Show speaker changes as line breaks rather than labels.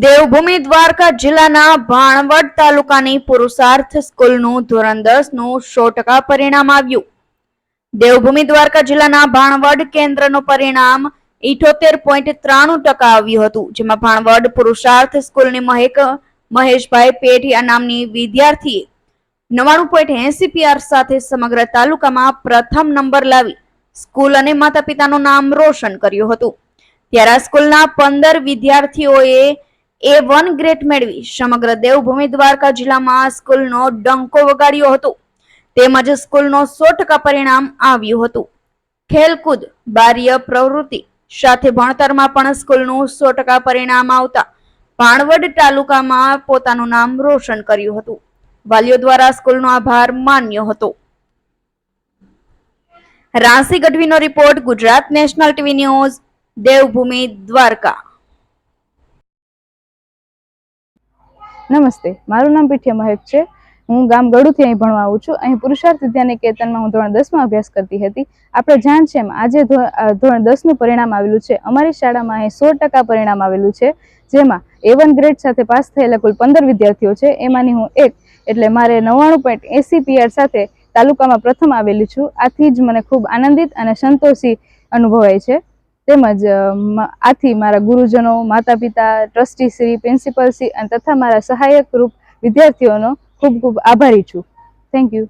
દેવભૂમિ દ્વારકા જિલ્લાના ભાણવડ તાલુકાની પુરુષાર્થ સ્કૂલનું ધોરણ 10 નું 100% પરિણામ આવ્યું। દેવભૂમિ દ્વારકા જિલ્લાના ભાણવડ કેન્દ્રનું પરિણામ 78.93% આવ્યું હતું, જેમાં ભાણવડ પુરુષાર્થ સ્કૂલની મહેશભાઈ પેઢિયા નામની વિદ્યાર્થીએ 99.80 PR સાથે સમગ્ર તાલુકામાં પ્રથમ નંબર લાવી સ્કૂલ અને માતા પિતાનું નામ રોશન કર્યું હતું। ત્યારે આ સ્કૂલના 15 વિદ્યાર્થીઓએ A1 ગ્રેડ મેળવી સમગ્ર દેવભૂમિ દ્વારકા જિલ્લામાં સ્કૂલનો ડંકો વગાડ્યો હતો। તેમજ સ્કૂલનો 100% પરિણામ આવ્યું હતું। ખેલકૂદ, બાહ્ય પ્રવૃત્તિ સાથે ભણતરમાં પણ સ્કૂલનું 100% પરિણામ આવતા ભાણવડ તાલુકામાં પોતાનું નામ રોશન કર્યું હતું। વાલીઓ દ્વારા સ્કૂલનો આભાર માન્યો હતો। રાશિ ગઢવીનો report, Gujarat National TV News, Devbhoomi Dwarka.
નમસ્તે, મારું નામ પીઠિયા મહેક છે। હું ગામ ગળુથી અહીં ભણવા આવું છું। અહીં પુરુષાર્થ વિદ્યા નિકેતનમાં હું ધોરણ 10 માં અભ્યાસ કરતી હતી। આપણે જાણ છે આજે ધોરણ 10 નું પરિણામ આવેલું છે। અમારી શાળામાં અહીં 100% પરિણામ આવેલું છે, જેમાં A1 ગ્રેડ સાથે પાસ થયેલા કુલ 15 વિદ્યાર્થીઓ છે, એમાંની હું એક, એટલે મારે 99.80 PR સાથે તાલુકામાં પ્રથમ આવેલી છું। આથી જ મને ખૂબ આનંદિત અને સંતોષી અનુભવાય છે। તેમજ આથી મારા ગુરુજનો, માતા પિતા, ટ્રસ્ટી શ્રી, પ્રિન્સિપલ શ્રી તથા મારા સહાયક રૂપ વિદ્યાર્થીઓનો ખૂબ ખૂબ આભારી છું। Thank you.